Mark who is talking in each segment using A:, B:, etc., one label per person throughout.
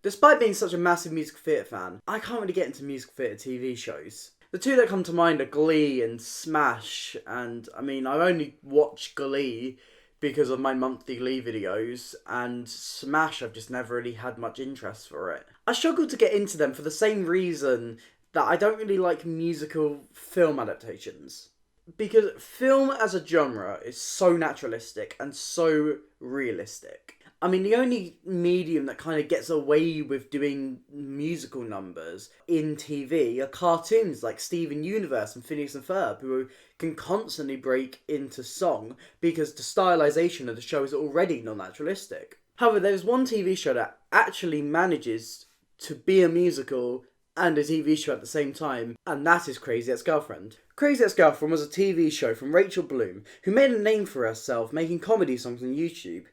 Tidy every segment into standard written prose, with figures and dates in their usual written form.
A: Despite being such a massive musical theatre fan, I can't really get into musical theatre TV shows. The two that come to mind are Glee and Smash, and I mean, I only watch Glee because of my monthly Glee videos, and Smash I've just never really had much interest for it. I struggle to get into them for the same reason that I don't really like musical film adaptations. Because film as a genre is so naturalistic and so realistic. I mean, the only medium that kind of gets away with doing musical numbers in TV are cartoons like Steven Universe and Phineas and Ferb, who can constantly break into song because the stylization of the show is already non-naturalistic. However, there's one TV show that actually manages to be a musical and a TV show at the same time, and that is Crazy Ex-Girlfriend. Crazy Ex-Girlfriend was a TV show from Rachel Bloom, who made a name for herself making comedy songs on YouTube.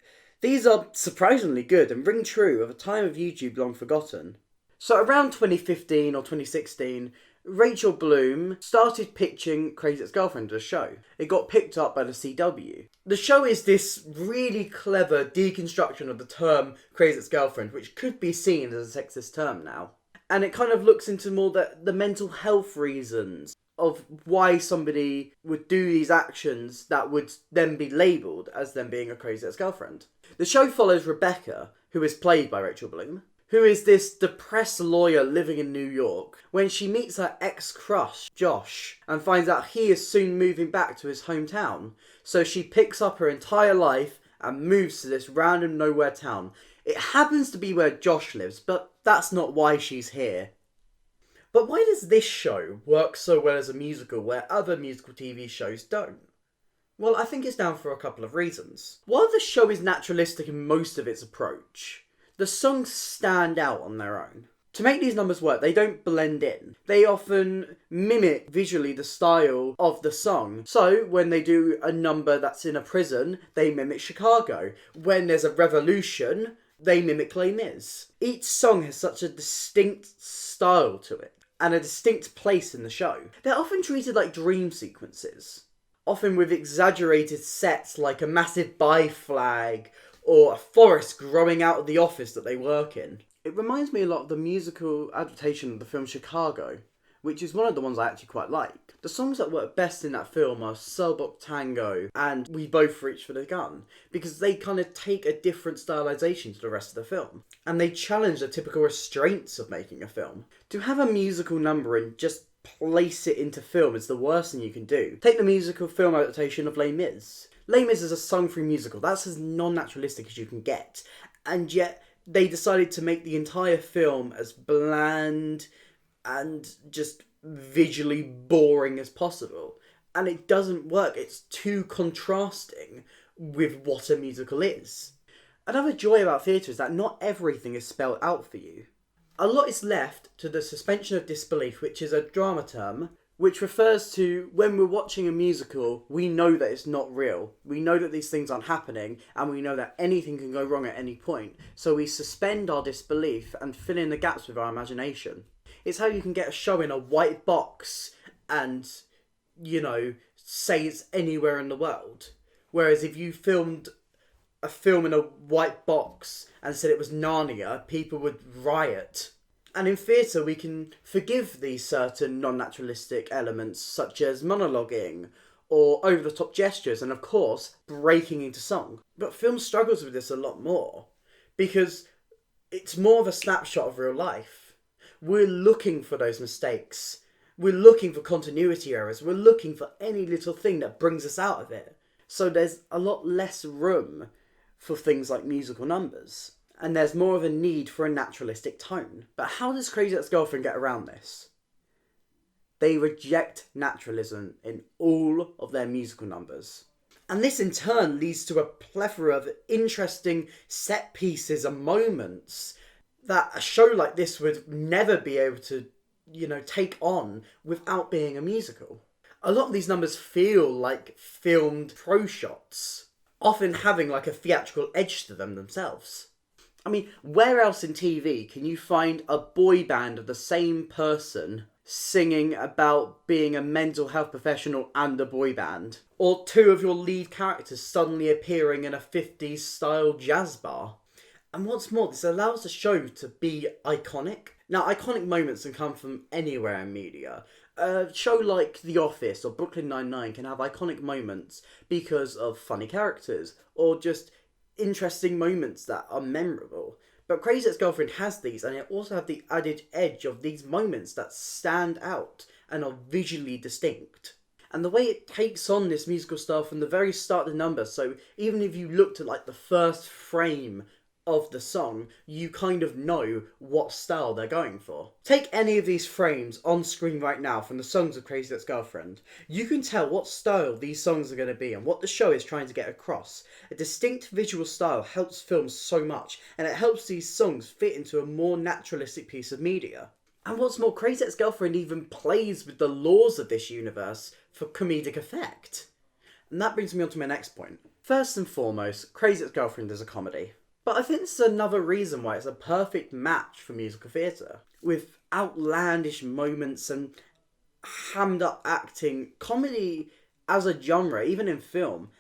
A: These are surprisingly good and ring true of a time of YouTube long forgotten. So around 2015 or 2016, Rachel Bloom started pitching Crazy Ex-Girlfriend as a show. It got picked up by the CW. The show is this really clever deconstruction of the term Crazy Ex-Girlfriend, which could be seen as a sexist term now. And it kind of looks into more the mental health reasons of why somebody would do these actions that would then be labelled as them being a crazy ex-girlfriend. The show follows Rebecca, who is played by Rachel Bloom, who is this depressed lawyer living in New York, when she meets her ex-crush, Josh, and finds out he is soon moving back to his hometown. So she picks up her entire life and moves to this random nowhere town. It happens to be where Josh lives, but that's not why she's here. But why does this show work so well as a musical where other musical TV shows don't? Well, I think it's down for a couple of reasons. While the show is naturalistic in most of its approach, the songs stand out on their own. To make these numbers work, they don't blend in. They often mimic visually the style of the song. So, when they do a number that's in a prison, they mimic Chicago. When there's a revolution, they mimic Les Mis. Each song has such a distinct style to it, and a distinct place in the show. They're often treated like dream sequences, often with exaggerated sets like a massive buy flag or a forest growing out of the office that they work in. It reminds me a lot of the musical adaptation of the film Chicago, which is one of the ones I actually quite like. The songs that work best in that film are Selbach Tango and We Both Reach for the Gun, because they kind of take a different stylization to the rest of the film, and they challenge the typical restraints of making a film. To have a musical number and just place it into film is the worst thing you can do. Take the musical film adaptation of Les Mis. Les Mis is a sung-through musical. That's as non-naturalistic as you can get, and yet they decided to make the entire film as bland and just visually boring as possible. And it doesn't work. It's too contrasting with what a musical is. Another joy about theatre is that not everything is spelled out for you. A lot is left to the suspension of disbelief, which is a drama term, which refers to when we're watching a musical, we know that it's not real. We know that these things aren't happening, and we know that anything can go wrong at any point. So we suspend our disbelief and fill in the gaps with our imagination. It's how you can get a show in a white box and, say it's anywhere in the world. Whereas if you filmed a film in a white box and said it was Narnia, people would riot. And in theatre, we can forgive these certain non-naturalistic elements, such as monologuing or over-the-top gestures, and of course, breaking into song. But film struggles with this a lot more, because it's more of a snapshot of real life. We're looking for those mistakes. We're looking for continuity errors. We're looking for any little thing that brings us out of it. So there's a lot less room for things like musical numbers. And there's more of a need for a naturalistic tone. But how does Crazy Ex-Girlfriend get around this? They reject naturalism in all of their musical numbers. And this in turn leads to a plethora of interesting set pieces and moments that a show like this would never be able to, take on without being a musical. A lot of these numbers feel like filmed pro shots, often having like a theatrical edge to them themselves. I mean, where else in TV can you find a boy band of the same person singing about being a mental health professional and a boy band? Or two of your lead characters suddenly appearing in a 50s style jazz bar? And what's more, this allows the show to be iconic. Now, iconic moments can come from anywhere in media. A show like The Office or Brooklyn Nine-Nine can have iconic moments because of funny characters or just interesting moments that are memorable. But Crazy Ex-Girlfriend has these, and it also have the added edge of these moments that stand out and are visually distinct. And the way it takes on this musical style from the very start of the number, so even if you looked at like the first frame of the song, you kind of know what style they're going for. Take any of these frames on screen right now from the songs of Crazy Ex-Girlfriend. You can tell what style these songs are going to be and what the show is trying to get across. A distinct visual style helps films so much, and it helps these songs fit into a more naturalistic piece of media. And what's more, Crazy Ex-Girlfriend even plays with the laws of this universe for comedic effect. And that brings me on to my next point. First and foremost, Crazy Ex-Girlfriend is a comedy. But I think this is another reason why it's a perfect match for musical theatre. With outlandish moments and hammed up acting, comedy as a genre, even in film,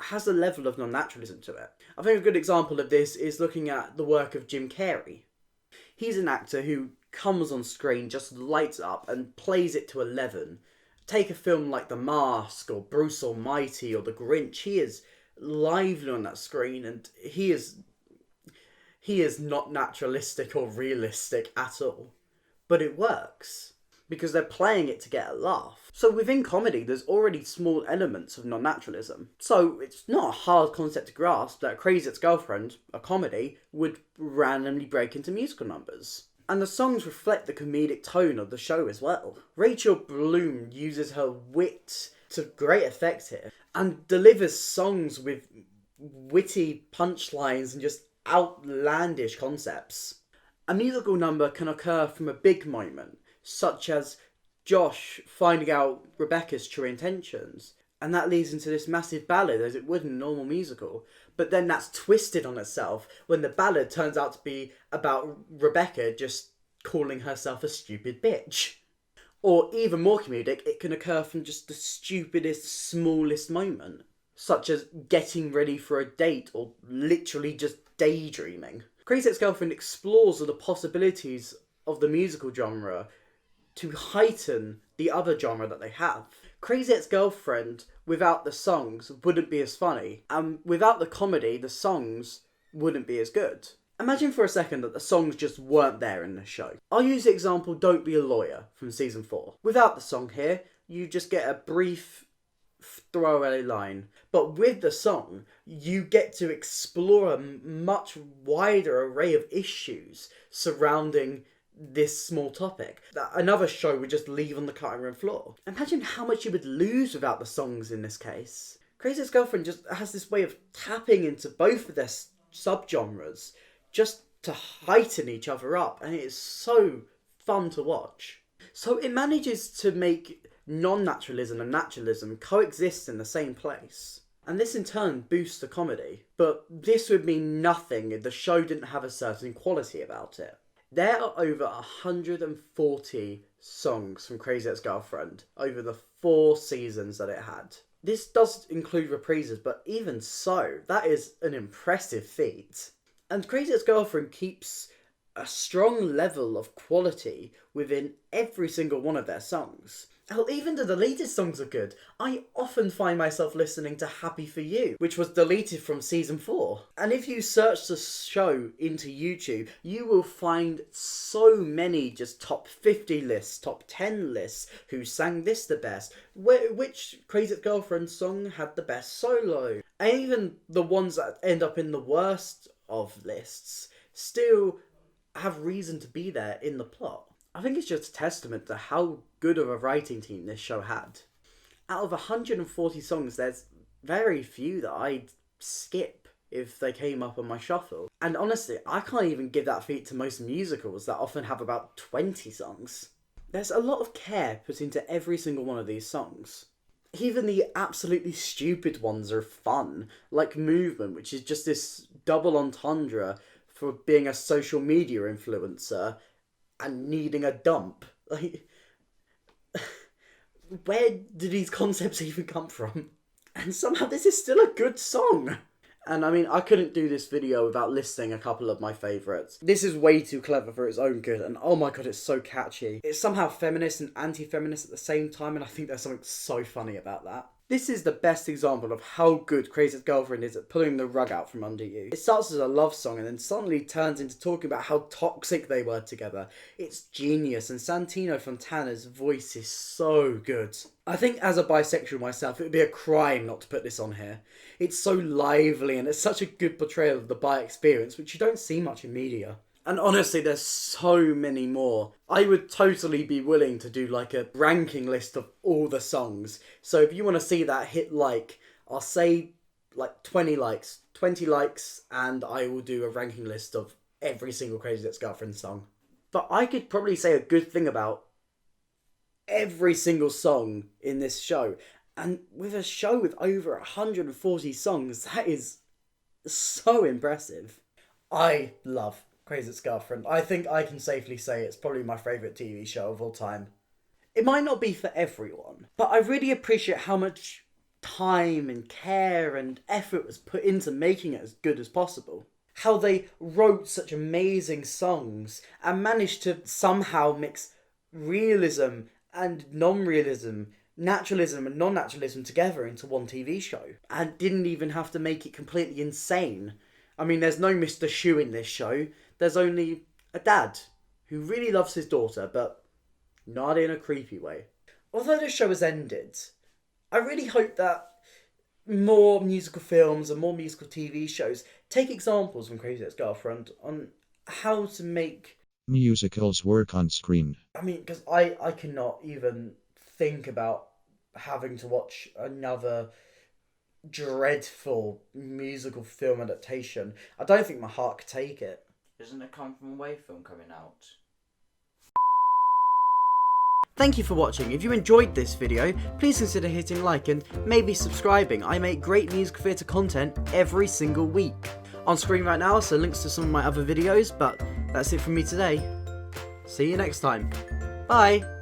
A: has a level of non-naturalism to it. I think a good example of this is looking at the work of Jim Carrey. He's an actor who comes on screen, just lights up and plays it to 11. Take a film like The Mask or Bruce Almighty or The Grinch, he is lively on that screen and he is not naturalistic or realistic at all. But it works, because they're playing it to get a laugh. So within comedy, there's already small elements of non-naturalism. So it's not a hard concept to grasp that Crazy Ex-Girlfriend, a comedy, would randomly break into musical numbers. And the songs reflect the comedic tone of the show as well. Rachel Bloom uses her wit to great effect here, and delivers songs with witty punchlines and just outlandish concepts. A musical number can occur from a big moment, such as Josh finding out Rebecca's true intentions, and that leads into this massive ballad as it would in a normal musical. But then that's twisted on itself when the ballad turns out to be about Rebecca just calling herself a stupid bitch. Or even more comedic, it can occur from just the stupidest, smallest moment, such as getting ready for a date or literally just daydreaming. Crazy Ex-Girlfriend explores all the possibilities of the musical genre to heighten the other genre that they have. Crazy Ex-Girlfriend, without the songs, wouldn't be as funny, and without the comedy, the songs wouldn't be as good. Imagine for a second that the songs just weren't there in the show. I'll use the example Don't Be a Lawyer from season 4. Without the song here, you just get a brief throwaway line. But with the song, you get to explore a much wider array of issues surrounding this small topic that another show would just leave on the cutting room floor. Imagine how much you would lose without the songs in this case. Crazy Ex-Girlfriend just has this way of tapping into both of their subgenres just to heighten each other up, and it is so fun to watch. So it manages to make non-naturalism and naturalism coexist in the same place. And this in turn boosts the comedy. But this would mean nothing if the show didn't have a certain quality about it. There are over 140 songs from Crazy Ex-Girlfriend over the 4 seasons that it had. This does include reprises, but even so, that is an impressive feat. And Crazy Ex-Girlfriend keeps a strong level of quality within every single one of their songs. Hell, even the deleted songs are good. I often find myself listening to Happy For You, which was deleted from season 4. And if you search the show into YouTube, you will find so many just top 50 lists, top 10 lists, who sang this the best, which Crazy Ex-Girlfriend song had the best solo. And even the ones that end up in the worst of lists still have reason to be there in the plot. I think it's just a testament to how good of a writing team this show had. Out of 140 songs, there's very few that I'd skip if they came up on my shuffle. And honestly, I can't even give that feat to most musicals that often have about 20 songs. There's a lot of care put into every single one of these songs. Even the absolutely stupid ones are fun, like Movement, which is just this double entendre for being a social media influencer and needing a dump. Like, where do these concepts even come from? And somehow this is still a good song. And I mean, I couldn't do this video without listing a couple of my favourites. This is way too clever for its own good, and oh my god, it's so catchy. It's somehow feminist and anti-feminist at the same time, and I think there's something so funny about that. This is the best example of how good Crazy Ex-Girlfriend is at pulling the rug out from under you. It starts as a love song and then suddenly turns into talking about how toxic they were together. It's genius, and Santino Fontana's voice is so good. I think as a bisexual myself, it would be a crime not to put this on here. It's so lively and it's such a good portrayal of the bi experience, which you don't see much in media. And honestly, there's so many more. I would totally be willing to do like a ranking list of all the songs. So if you want to see that, hit like. I'll say like 20 likes. 20 likes and I will do a ranking list of every single Crazy Ex-Girlfriend song. But I could probably say a good thing about every single song in this show. And with a show with over 140 songs, that is so impressive. I love Crazy Ex-Girlfriend. I think I can safely say it's probably my favourite TV show of all time. It might not be for everyone, but I really appreciate how much time and care and effort was put into making it as good as possible. How they wrote such amazing songs and managed to somehow mix realism and non-realism, naturalism and non-naturalism together into one TV show. And didn't even have to make it completely insane. I mean, there's no Mr. Shoe in this show. There's only a dad who really loves his daughter, but not in a creepy way. Although the show has ended, I really hope that more musical films and more musical TV shows take examples from Crazy Ex-Girlfriend on how to make
B: musicals work on screen.
A: I mean, because I cannot even think about having to watch another dreadful musical film adaptation. I don't think my heart could take it.
C: Isn't a Come From Away film coming out?
A: Thank you for watching. If you enjoyed this video, please consider hitting like and maybe subscribing. I make great musical theatre content every single week. On screen right now, so links to some of my other videos, but that's it from me today. See you next time. Bye!